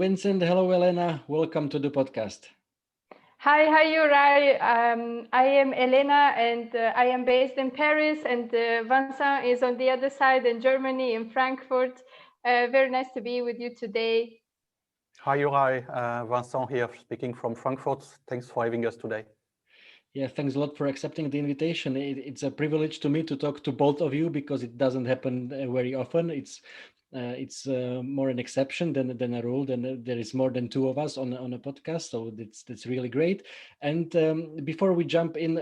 Vincent. Hello, Elena. Welcome to the podcast. Hi, Juraj. I am Elena, and I am based in Paris, and Vincent is on the other side in Germany, in Frankfurt. Very nice to be with you today. Hi, Juraj. Vincent here, speaking from Frankfurt. Thanks for having us today. Yeah, thanks a lot for accepting the invitation. It's a privilege to me to talk to both of you because it doesn't happen very often. It's more an exception than a rule. Then there is more than two of us on a podcast, so that's really great. And before we jump in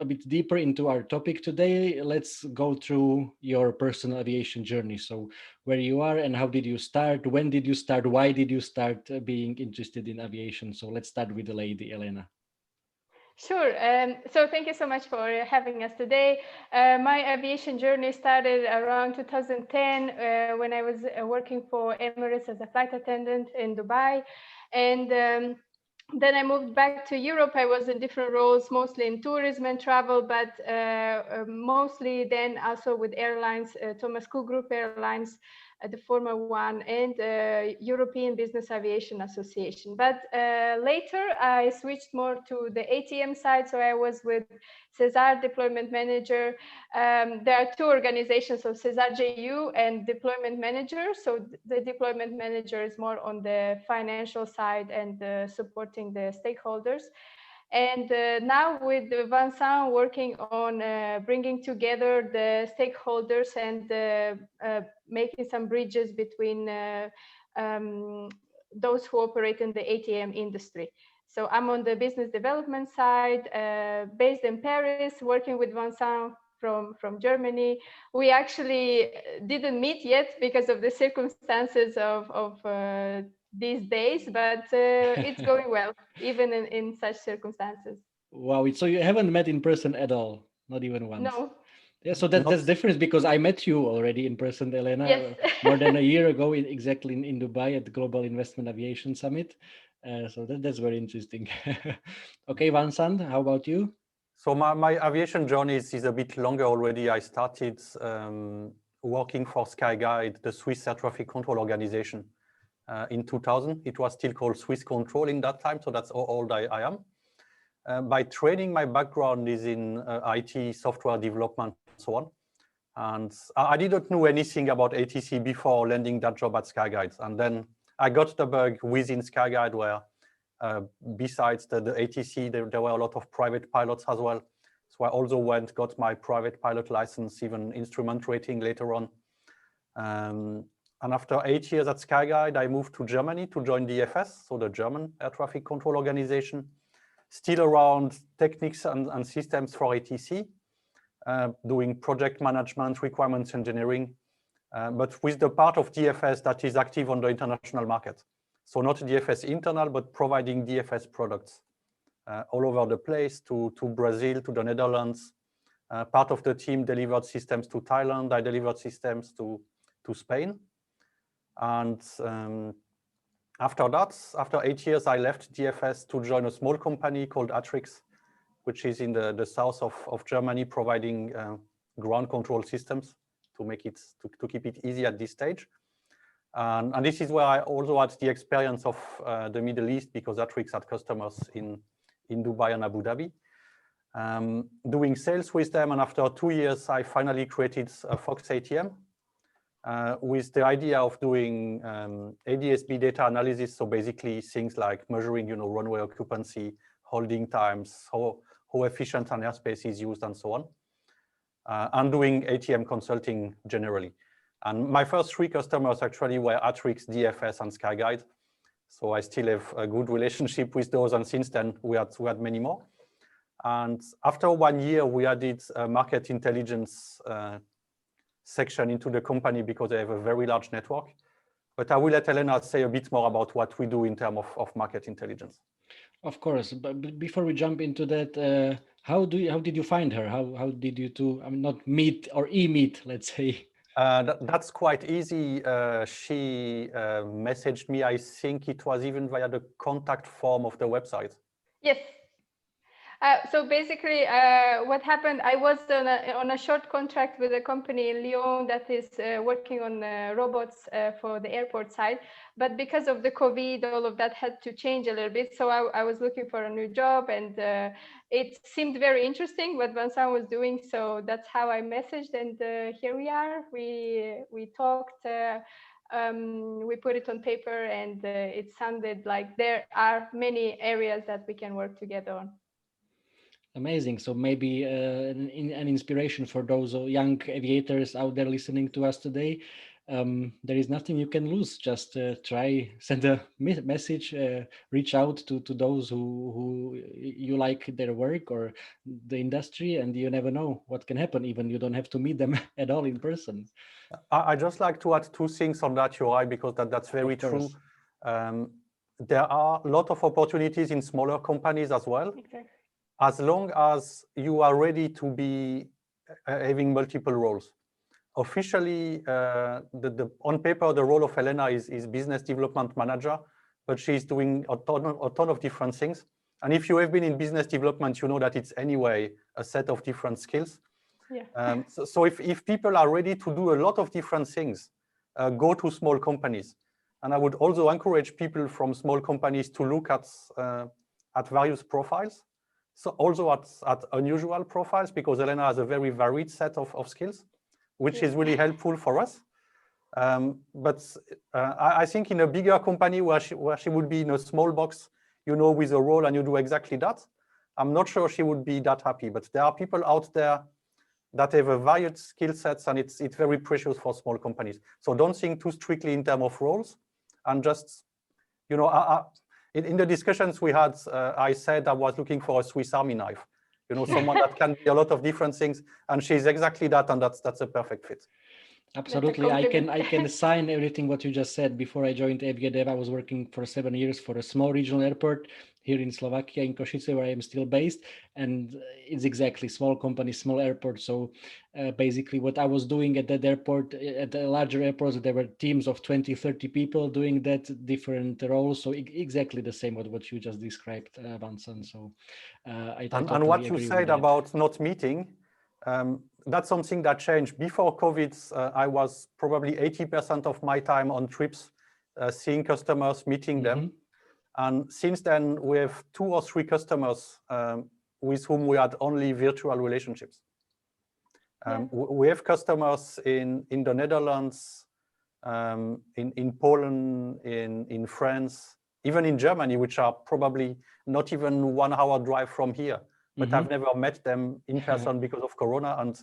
a bit deeper into our topic today, let's go through your personal aviation journey. So where you are and how did you start? When did you start? Why did you start being interested in aviation? So let's start with the lady, Elena. Sure. So thank you so much for having us today. My aviation journey started around 2010 when I was working for Emirates as a flight attendant in Dubai. And then I moved back to Europe. I was in different roles, mostly in tourism and travel, but mostly then also with airlines, Thomas Cook Group Airlines, the former one, and European Business Aviation Association. But later I switched more to the ATM side. So I was with Cesar Deployment Manager. There are two organizations, so Cesar JU and Deployment Manager. So the Deployment Manager is more on the financial side and supporting the stakeholders. And now with Vincent working on bringing together the stakeholders and making some bridges between those who operate in the ATM industry. So I'm on the business development side, based in Paris, working with Vincent from Germany. We actually didn't meet yet because of the circumstances of these days, but it's going well, even in such circumstances. Wow, so you haven't met in person at all, not even once? No. Yeah, so that's different because I met you already in person, Elena, yes. more than a year ago, exactly in Dubai at the Global Investment Aviation Summit. So that's very interesting. Okay, Vincent, how about you? So my aviation journey is a bit longer already. I started working for SkyGuide, the Swiss air traffic control organization, in 2000. It was still called Swiss Control in that time, so that's how old I am. By training, my background is in IT, software development, and so on. And I didn't know anything about ATC before landing that job at SkyGuide. And then I got the bug within SkyGuide where besides the ATC, there were a lot of private pilots as well. So I also got my private pilot license, even instrument rating later on. And after 8 years at SkyGuide, I moved to Germany to join DFS, so the German air traffic control organization, still around techniques and systems for ATC, doing project management, requirements engineering, but with the part of DFS that is active on the international market. So not DFS internal, but providing DFS products all over the place to Brazil, to the Netherlands. Part of the team delivered systems to Thailand. I delivered systems to Spain. And after that, after 8 years, I left DFS to join a small company called Atrix, which is in the south of Germany, providing ground control systems to make it to keep it easy at this stage. And this is where I also had the experience of the Middle East, because Atrix had customers in Dubai and Abu Dhabi, doing sales with them. And after 2 years, I finally created a FoxATM with the idea of doing ADS-B data analysis. So basically things like measuring, runway occupancy, holding times, how efficient an airspace is used, and so on, and doing ATM consulting generally. And my first 3 customers actually were Atrix, DFS, and SkyGuide. So I still have a good relationship with those. And since then, we had many more. And after 1 year, we added a market intelligence section into the company because they have a very large network. But I will let Elena say a bit more about what we do in terms of market intelligence. Of course, but before we jump into that, how did you find her? How did you two, not meet or e-meet, let's say? That's quite easy. She messaged me. I think it was even via the contact form of the website. Yes. So basically, what happened, I was on a short contract with a company in Lyon that is working on robots for the airport side. But because of the COVID, all of that had to change a little bit. So I was looking for a new job, and it seemed very interesting what Vincent was doing. So that's how I messaged, and here we are. We talked. We put it on paper, and it sounded like there are many areas that we can work together on. Amazing. So maybe an inspiration for those young aviators out there listening to us today. There is nothing you can lose. Just try, send a message, reach out to those who you like their work or the industry, and you never know what can happen. Even you don't have to meet them at all in person. I just like to add two things on that, Juraj, because that's very true. There are a lot of opportunities in smaller companies as well. Exactly. As long as you are ready to be having multiple roles. Officially, on paper, the role of Elena is business development manager, but she's doing a ton of different things. And if you have been in business development, you know that it's anyway a set of different skills. Yeah. So if people are ready to do a lot of different things, go to small companies. And I would also encourage people from small companies to look at various profiles. So also at unusual profiles, because Elena has a very varied set of skills, which is really helpful for us. But I think in a bigger company where she would be in a small box, you know, with a role and you do exactly that, I'm not sure she would be that happy. But there are people out there that have a varied skill sets, and it's very precious for small companies. So don't think too strictly in terms of roles, and just, you know, in the discussions we had, I said I was looking for a Swiss Army knife, you know, someone that can be a lot of different things, and she's exactly that, and that's a perfect fit. Absolutely, I can sign everything what you just said. Before I joined AviaDev, I was working for 7 years for a small regional airport here in Slovakia, in Košice, where I am still based, and it's exactly small company, small airport. So basically what I was doing at that airport, at the larger airports, there were teams of 20, 30 people doing that, different roles. So exactly the same what you just described, Vincent. So I totally and what you agree said about not meeting, that's something that changed. Before COVID, I was probably 80% of my time on trips, seeing customers, meeting them. And since then, we have 2 or 3 customers with whom we had only virtual relationships. We have customers in the Netherlands, in Poland, in France, even in Germany, which are probably not even 1 hour drive from here. But I've never met them in person because of Corona. And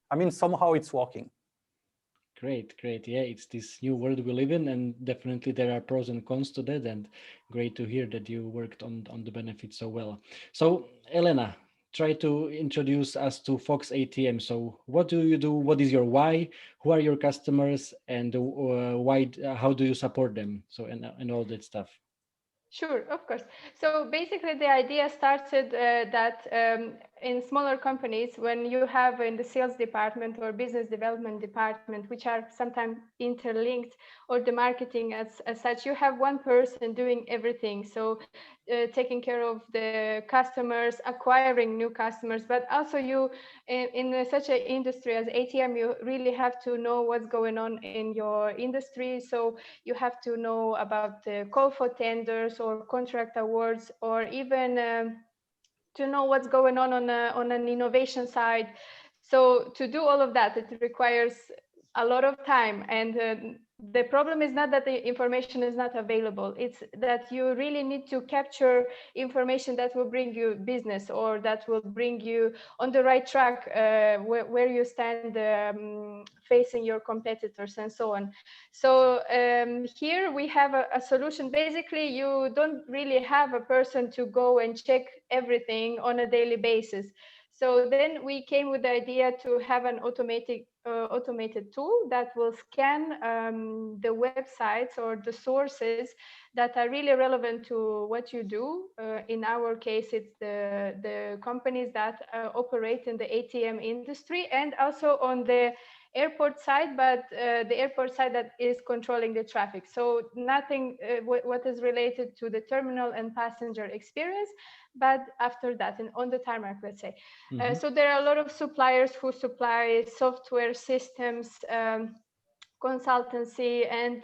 I mean, somehow it's working. Great. Yeah, it's this new world we live in, and definitely there are pros and cons to that, and great to hear that you worked on the benefits so well. So, Elena, try to introduce us to FoxATM. So what do you do? What is your why? Who are your customers? And why? How do you support them? So, and all that stuff. Sure, of course. So basically, the idea started that in smaller companies, when you have in the sales department or business development department, which are sometimes interlinked, or the marketing as such, you have one person doing everything. So taking care of the customers, acquiring new customers, but also you, in such an industry as ATM, you really have to know what's going on in your industry. So you have to know about the call for tenders or contract awards, or even to know what's going on an innovation side. So to do all of that, it requires a lot of time. And the problem is not that the information is not available. It's that you really need to capture information that will bring you business, or that will bring you on the right track, where you stand facing your competitors and so on. So here we have a solution. Basically, you don't really have a person to go and check everything on a daily basis. So then we came with the idea to have an automated tool that will scan the websites or the sources that are really relevant to what you do. In our case, it's the companies that operate in the ATM industry, and also on the airport side, but the airport side that is controlling the traffic. So nothing what is related to the terminal and passenger experience, but after that and on the tarmac, let's say. So there are a lot of suppliers who supply software systems, consultancy, and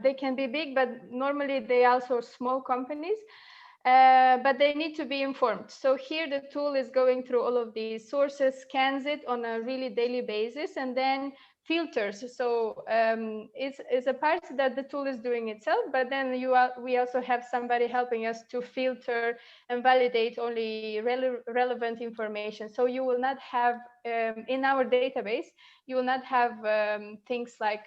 they can be big, but normally they also are small companies. But they need to be informed. So here the tool is going through all of these sources, scans it on a really daily basis, and then filters. So it's a part that the tool is doing itself, but then we also have somebody helping us to filter and validate only relevant information. So you will not have, in our database, you will not have things like,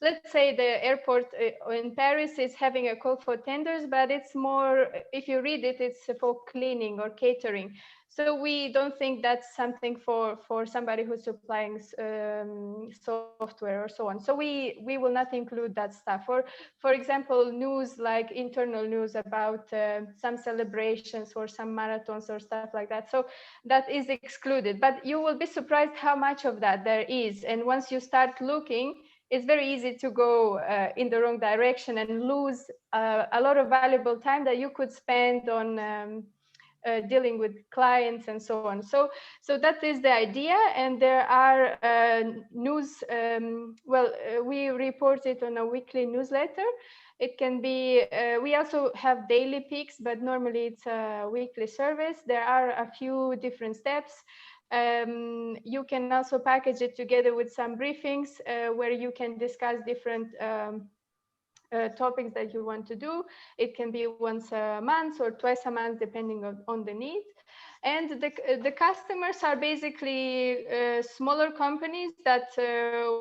let's say the airport in Paris is having a call for tenders, but it's more, if you read it, it's for cleaning or catering. So we don't think that's something for somebody who's supplying software or so on. So we will not include that stuff. For example, news like internal news about some celebrations or some marathons or stuff like that. So that is excluded. But you will be surprised how much of that there is. And once you start looking, it's very easy to go in the wrong direction and lose a lot of valuable time that you could spend on dealing with clients and so on. So that is the idea. And there are news, we report it on a weekly newsletter. It can be, we also have daily peaks, but normally it's a weekly service. There are a few different steps. You can also package it together with some briefings where you can discuss different topics that you want to do. It can be once a month or twice a month, depending on the need. And the customers are basically smaller companies that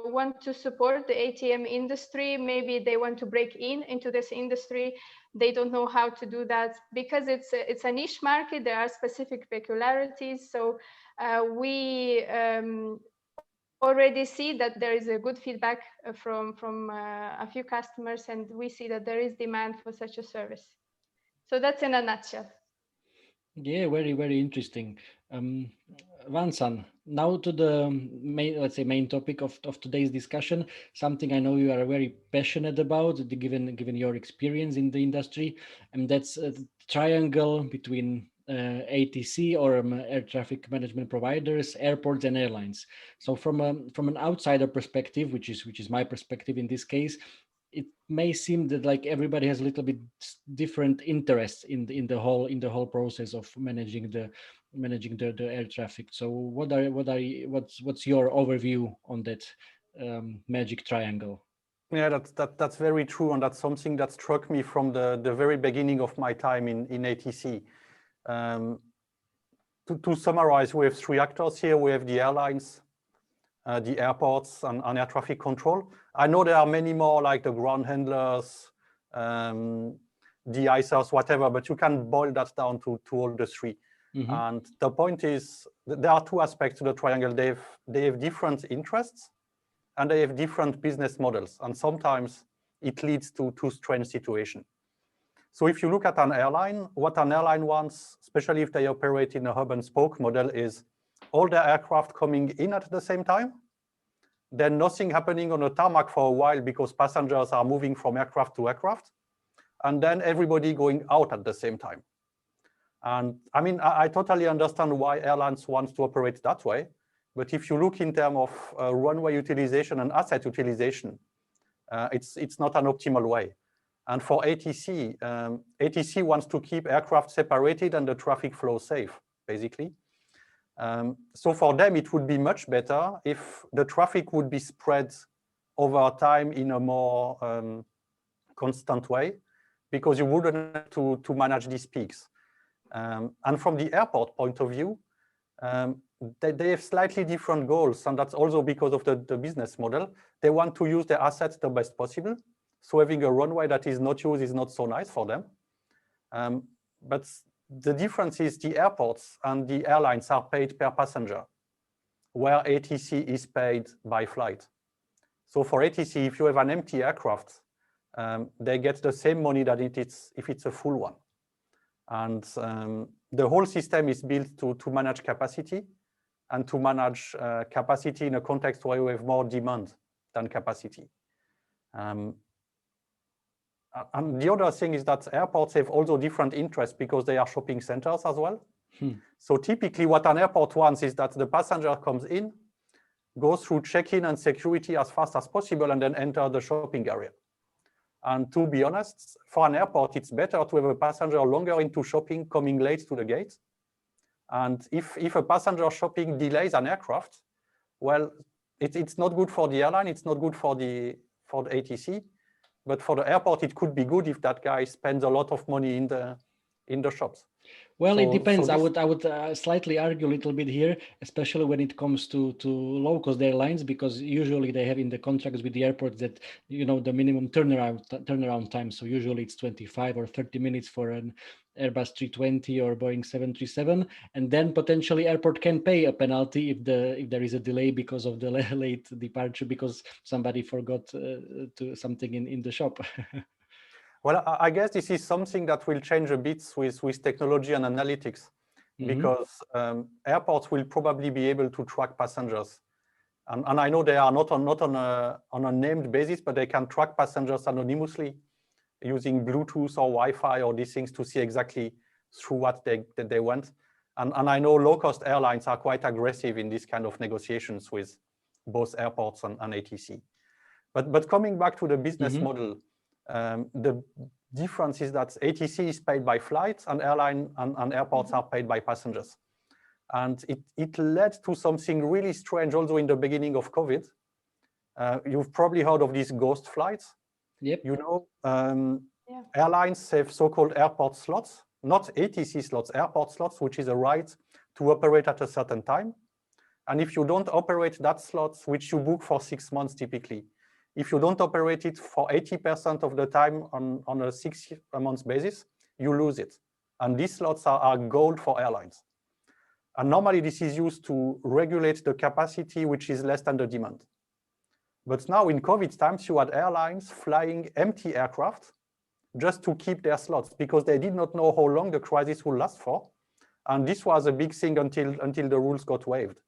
want to support the ATM industry. Maybe they want to break into this industry. They don't know how to do that because it's a niche market. There are specific peculiarities. So we already see that there is a good feedback from a few customers, and we see that there is demand for such a service. So that's in a nutshell. Yeah, very, very interesting. Vincent, now to the main topic of today's discussion, something I know you are very passionate about, given your experience in the industry, and that's a triangle between ATC or air traffic management providers, airports, and airlines. So from an outsider perspective, which is my perspective in this case, it may seem that like everybody has a little bit different interests in the whole process of managing the air traffic. So what's your overview on that magic triangle? Yeah, that's very true, and that's something that struck me from the very beginning of my time in ATC. To summarize, we have three actors here. We have the airlines, the airports, and air traffic control. I know there are many more, like the ground handlers, de-icers, whatever, but you can boil that down to all the three. And the point is, there are two aspects to the triangle. They have different interests, and they have different business models, and sometimes it leads to strange situations. So if you look at an airline, what an airline wants, especially if they operate in a hub and spoke model, is all the aircraft coming in at the same time, then nothing happening on a tarmac for a while because passengers are moving from aircraft to aircraft, and then everybody going out at the same time. And I mean, I totally understand why airlines want to operate that way, but if you look in terms of runway utilization and asset utilization, it's not an optimal way. And for ATC, ATC wants to keep aircraft separated and the traffic flow safe, basically. So for them, it would be much better if the traffic would be spread over time in a more constant way, because you wouldn't have to manage these peaks. And from the airport point of view, they have slightly different goals, and that's also because of the business model. They want to use their assets the best possible. So having a runway that is not used is not so nice for them. But the difference is the airports and the airlines are paid per passenger, where ATC is paid by flight. So for ATC, if you have an empty aircraft, they get the same money that if it's a full one. And the whole system is built to manage capacity and to manage capacity in a context where we have more demand than capacity. And the other thing is that airports have also different interests because they are shopping centers as well. So typically what an airport wants is that the passenger comes in, goes through check-in and security as fast as possible, and then enter the shopping area. And to be honest, for an airport, it's better to have a passenger longer into shopping, coming late to the gate. And if a passenger shopping delays an aircraft, well, it's not good for the airline, it's not good for the ATC, but for the airport, it could be good if that guy spends a lot of money in the shops. Well, it depends. I would slightly argue a little bit here, especially when it comes to low-cost airlines, because usually they have in the contracts with the airports that, you know, the minimum turnaround time. So usually it's 25 or 30 minutes for an Airbus 320 or Boeing 737, and then potentially airport can pay a penalty if there is a delay because of the late departure because somebody forgot something in the shop. Well, I guess this is something that will change a bit with technology and analytics, because airports will probably be able to track passengers. And I know they are not on a named basis, but they can track passengers anonymously using Bluetooth or Wi-Fi or these things to see exactly through what they went. And I know low-cost airlines are quite aggressive in this kind of negotiations with both airports and ATC. But coming back to the business model, the difference is that ATC is paid by flights and airline and airports are paid by passengers. And it led to something really strange also in the beginning of COVID. You've probably heard of these ghost flights. Yep. You know, airlines have so-called airport slots, not ATC slots, airport slots, which is a right to operate at a certain time. And if you don't operate that slot, which you book for 6 months typically, if you don't operate it for 80% of the time on a 6 months basis, you lose it. And these slots are gold for airlines. And normally this is used to regulate the capacity, which is less than the demand. But now in COVID times, you had airlines flying empty aircraft just to keep their slots because they did not know how long the crisis will last for. And this was a big thing until the rules got waived.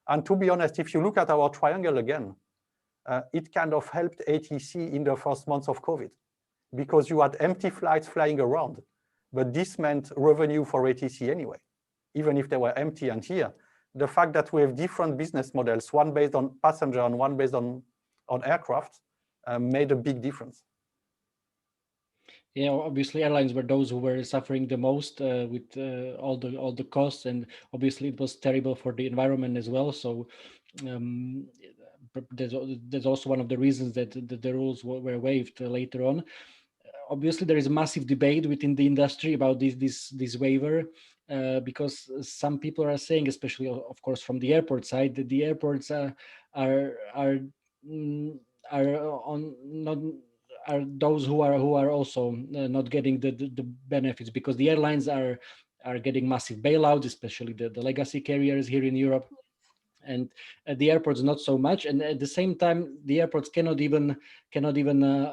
And to be honest, if you look at our triangle again, it kind of helped ATC in the first months of COVID because you had empty flights flying around, but this meant revenue for ATC anyway, even if they were empty. And here, the fact that we have different business models, one based on passenger and one based on aircraft, made a big difference. Yeah, obviously airlines were those who were suffering the most with all the costs, and obviously it was terrible for the environment as well. So there's also one of the reasons that the rules were waived later on. Obviously, there is a massive debate within the industry about this waiver because some people are saying, especially of course from the airport side, that the airports are those who are also not getting the benefits, because the airlines are getting massive bailouts, especially the legacy carriers here in Europe. And the airports not so much, and at the same time the airports cannot even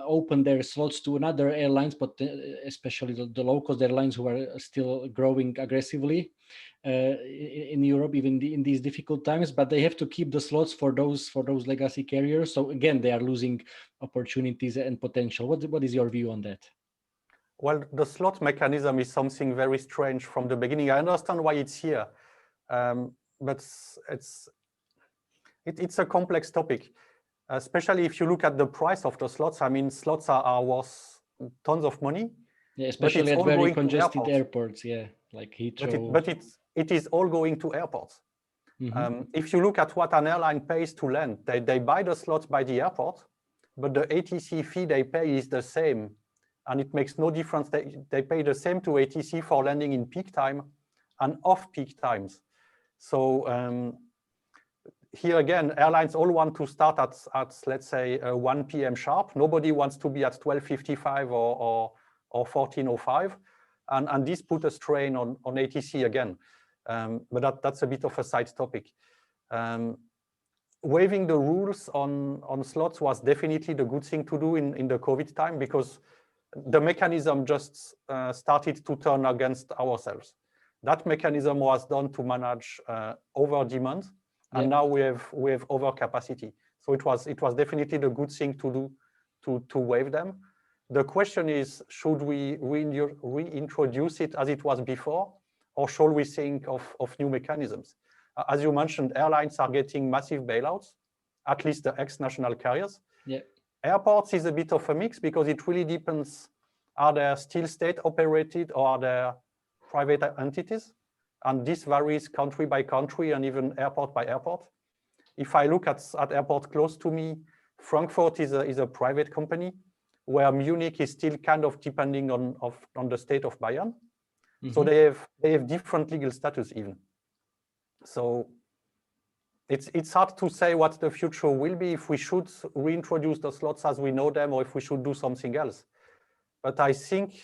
open their slots to another airlines, but especially the low-cost airlines who are still growing aggressively in Europe, even in these difficult times. But they have to keep the slots for those legacy carriers. So again, they are losing opportunities and potential. What is your view on that? Well, the slot mechanism is something very strange from the beginning. I understand why it's here. But it's a complex topic, especially if you look at the price of the slots. I mean, slots are worth tons of money. Yeah, especially at very congested airports, yeah, like Heathrow. But it is all going to airports. If you look at what an airline pays to land, they buy the slots by the airport, but the ATC fee they pay is the same. And it makes no difference. They pay the same to ATC for landing in peak time and off-peak times. So here again, airlines all want to start at let's say 1 p.m. sharp. Nobody wants to be at 12:55 or 14:05, and this put a strain on ATC again. But that's a bit of a side topic. Waiving the rules on slots was definitely the good thing to do in the COVID time, because the mechanism just started to turn against ourselves. That mechanism was done to manage over demand and now we have overcapacity. So it was definitely the good thing to do to waive them. The question is, should we reintroduce it as it was before, or shall we think of new mechanisms? As you mentioned, airlines are getting massive bailouts, at least the ex-national carriers. Yeah. Airports is a bit of a mix because it really depends, are they still state operated or are they private entities? And this varies country by country and even airport by airport. If I look at airport close to me, Frankfurt is a private company, where Munich is still kind of depending on the state of Bayern. Mm-hmm. So they have different legal status even. So it's hard to say what the future will be, if we should reintroduce the slots as we know them, or if we should do something else. But I think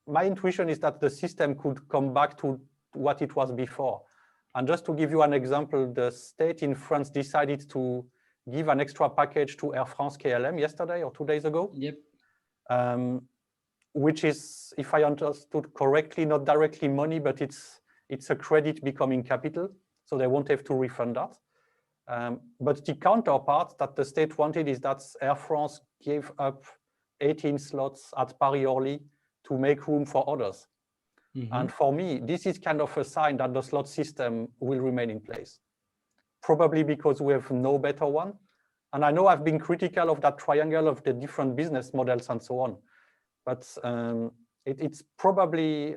my intuition is that the system could come back to what it was before. And just to give you an example, the state in France decided to give an extra package to Air France KLM yesterday or 2 days ago. Yep. Which is, if I understood correctly, not directly money, but it's a credit becoming capital, so they won't have to refund that. But the counterpart that the state wanted is that Air France gave up 18 slots at Paris-Orly to make room for others. Mm-hmm. And for me, this is kind of a sign that the slot system will remain in place. Probably because we have no better one. And I know I've been critical of that triangle of the different business models and so on. But it's probably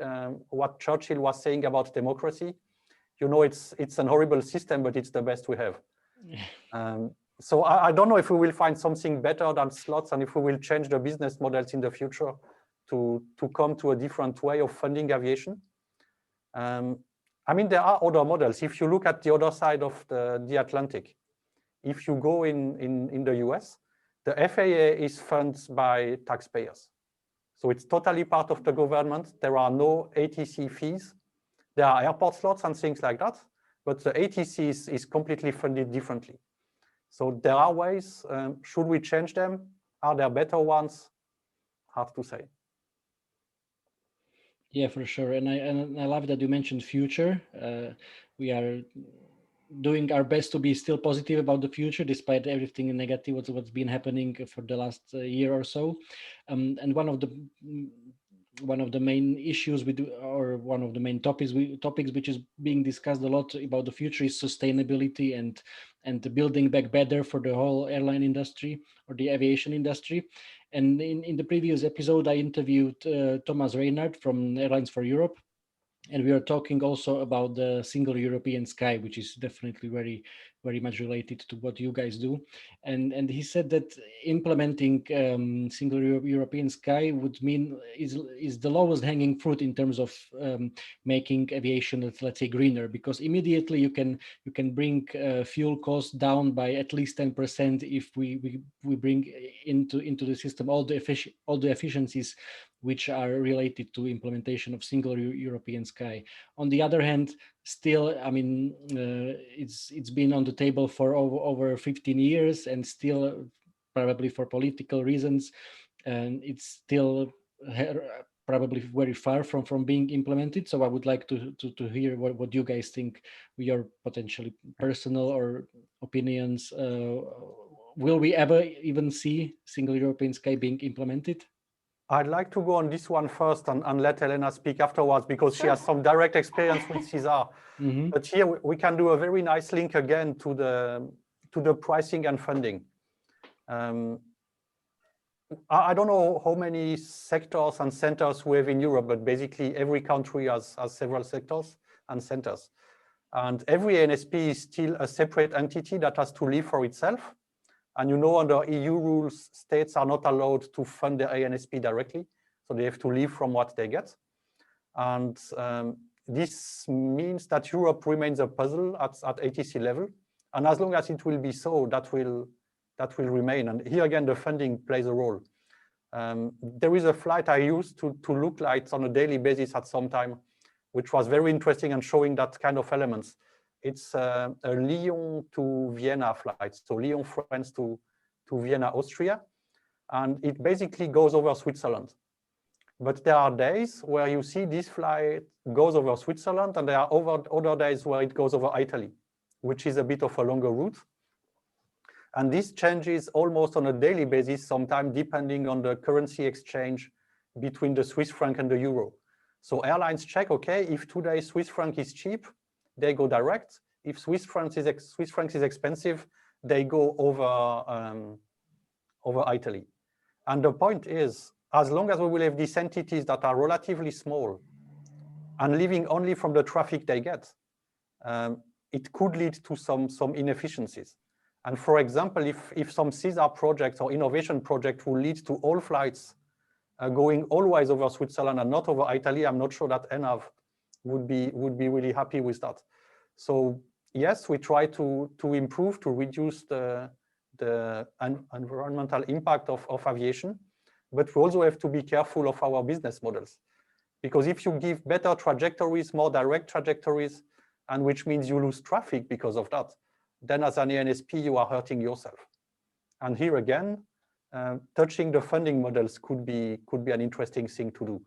what Churchill was saying about democracy. You know, it's an horrible system, but it's the best we have. So I don't know if we will find something better than slots and if we will change the business models in the future to come to a different way of funding aviation. I mean, there are other models. If you look at the other side of the Atlantic, if you go in the US, the FAA is funded by taxpayers. So it's totally part of the government. There are no ATC fees. There are airport slots and things like that, but the ATC is completely funded differently. So there are ways. Should we change them? Are there better ones? Hard to say. Yeah, for sure. And I love that you mentioned future. We are doing our best to be still positive about the future, despite everything negative what's been happening for the last year or so. And one of the main issues we do, or one of the main topics which is being discussed a lot about the future, is sustainability and building back better for the whole airline industry or the aviation industry. And in the previous episode, I interviewed Thomas Reinhardt from Airlines for Europe. And we are talking also about the single European sky, which is definitely very, very much related to what you guys do. And he said that implementing single European sky would mean is the lowest hanging fruit in terms of making aviation, let's say, greener, because immediately you can bring fuel costs down by at least 10% if we bring into the system all the efficiencies which are related to implementation of single European sky. On the other hand, still, I mean, it's been on the table for over 15 years, and still, probably for political reasons, and it's still probably very far from being implemented. So I would like to hear what you guys think, your potentially personal or opinions. Will we ever even see single European sky being implemented? I'd like to go on this one first and let Elena speak afterwards, because she has some direct experience with Caesar. Mm-hmm. But here we can do a very nice link again to the pricing and funding. I don't know how many sectors and centers we have in Europe, but basically every country has several sectors and centers. And every ANSP is still a separate entity that has to live for itself. And you know, under EU rules, states are not allowed to fund the ANSP directly, so they have to live from what they get. And this means that Europe remains a puzzle at ATC level. And as long as it will be so, that will remain. And here again, the funding plays a role. There is a flight I used to look like on a daily basis at some time, which was very interesting and showing that kind of elements. It's a Lyon to Vienna flight, so Lyon, France to Vienna, Austria, and it basically goes over Switzerland. But there are days where you see this flight goes over Switzerland, and there are other days where it goes over Italy. which is a bit of a longer route. And this changes almost on a daily basis, sometimes depending on the currency exchange between the Swiss franc and the euro. So airlines check, okay, if today Swiss franc is cheap, they go direct. If Swiss franc is expensive, they go over Italy. And the point is, as long as we will have these entities that are relatively small and living only from the traffic they get, it could lead to some inefficiencies. And for example, if some CESAR projects or innovation project will lead to all flights going always over Switzerland and not over Italy, I'm not sure that ENAV would be really happy with that. So yes, we try to improve, to reduce the environmental impact of aviation, but we also have to be careful of our business models. Because if you give better trajectories, more direct trajectories, and which means you lose traffic because of that, then as an ANSP, you are hurting yourself. And here again, touching the funding models could be an interesting thing to do.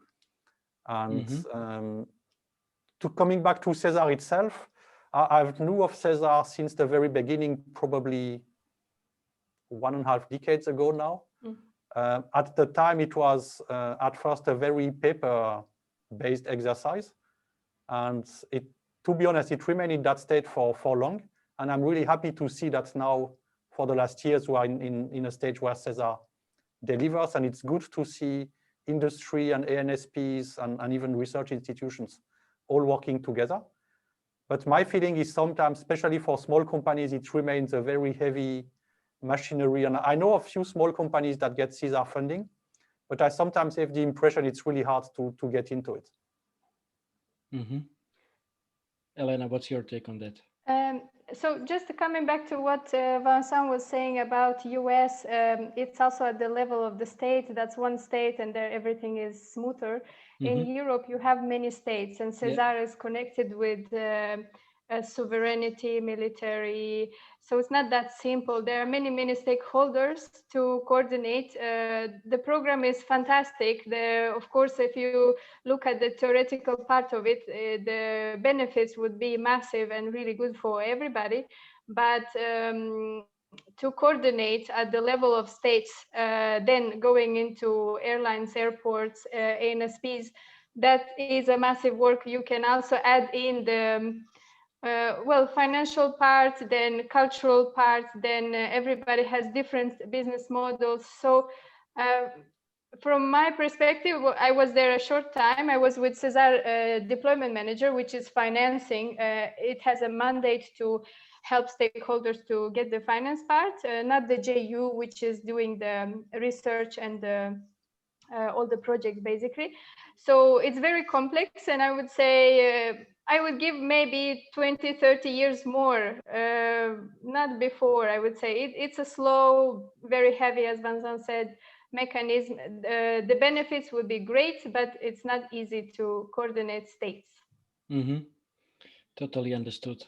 And coming back to CESAR itself, I've knew of CESAR since the very beginning, probably 1.5 decades ago now. At the time, it was at first a very paper-based exercise. And to be honest, it remained in that state for long. And I'm really happy to see that now, for the last years, we are in a stage where CESAR delivers. And it's good to see industry and ANSPs and even research institutions all working together. But my feeling is sometimes, especially for small companies, it remains a very heavy machinery. And I know a few small companies that get CESAR funding, but I sometimes have the impression it's really hard to get into it. Elena, what's your take on that? So just coming back to what Vincent was saying about US, it's also at the level of the state. That's one state and there everything is smoother. In Europe, you have many states and CESAR is connected with sovereignty, military. So it's not that simple. There are many stakeholders to coordinate. The program is fantastic. Of course, if you look at the theoretical part of it, the benefits would be massive and really good for everybody. But to coordinate at the level of states, then going into airlines, airports, ANSPs, that is a massive work. You can also add in the financial part, then cultural part, then everybody has different business models. So from my perspective, I was there a short time. I was with CESAR deployment manager, which is financing. It has a mandate to help stakeholders to get the finance part, not the JU, which is doing the research and all the projects basically. So it's very complex, and I would say I would give maybe 20-30 years more, not before. I would say it's a slow, very heavy, as Vincent said, mechanism. The benefits would be great, but it's not easy to coordinate states. Totally understood.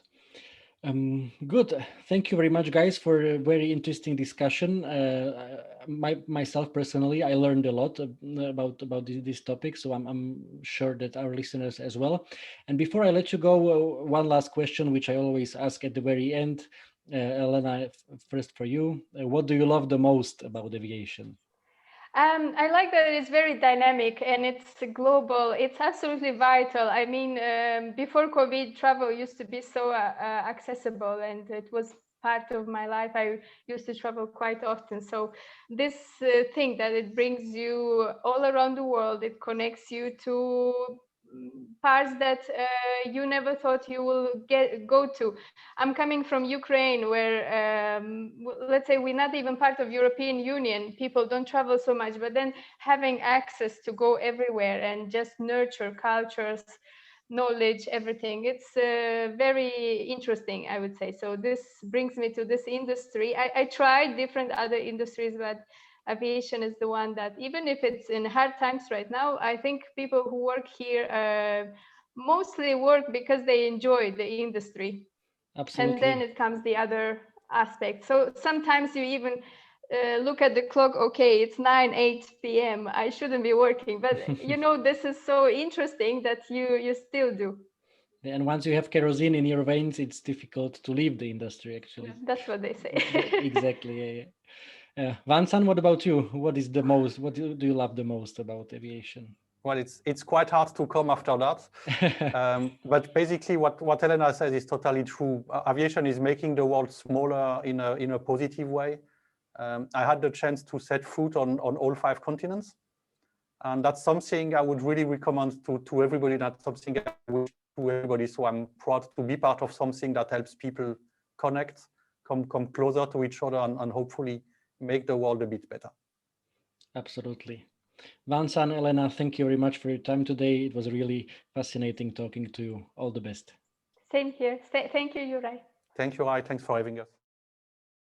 Good. Thank you very much, guys, for a very interesting discussion. Myself personally, I learned a lot about this topic, so I'm sure that our listeners as well. And before I let you go, one last question, which I always ask at the very end. Elena, first for you. What do you love the most about aviation? I like that it's very dynamic and it's global. It's absolutely vital. I mean, before COVID, travel used to be so accessible, and it was part of my life. I used to travel quite often. So this thing that it brings you all around the world, it connects you to parts that you never thought you will go to. I'm coming from Ukraine, where let's say we're not even part of European Union. People don't travel so much, but then having access to go everywhere and just nurture cultures, knowledge, everything, it's very interesting, I would say. So this brings me to this industry. I tried different other industries, but aviation is the one that, even if it's in hard times right now, I think people who work here mostly work because they enjoy the industry. Absolutely. And then it comes the other aspect. So sometimes you even look at the clock, okay, it's 8 p.m. I shouldn't be working, but you know, this is so interesting that you still do. And once you have kerosene in your veins, it's difficult to leave the industry, actually. That's what they say. Exactly. Yeah. Vincent, what about you? What is the most? What do you love the most about aviation? Well, it's quite hard to come after that. But basically, what Elena says is totally true. Aviation is making the world smaller in a positive way. I had the chance to set foot on all 5 continents. And that's something I would really recommend to everybody. That's something I wish to everybody. So I'm proud to be part of something that helps people connect, come closer to each other, and hopefully make the world a bit better. Absolutely. Vincent, Elena, thank you very much for your time today. It was really fascinating talking to you. All the best. Same here. Thank you, Juraj. Thank you, Rai. Thanks for having us.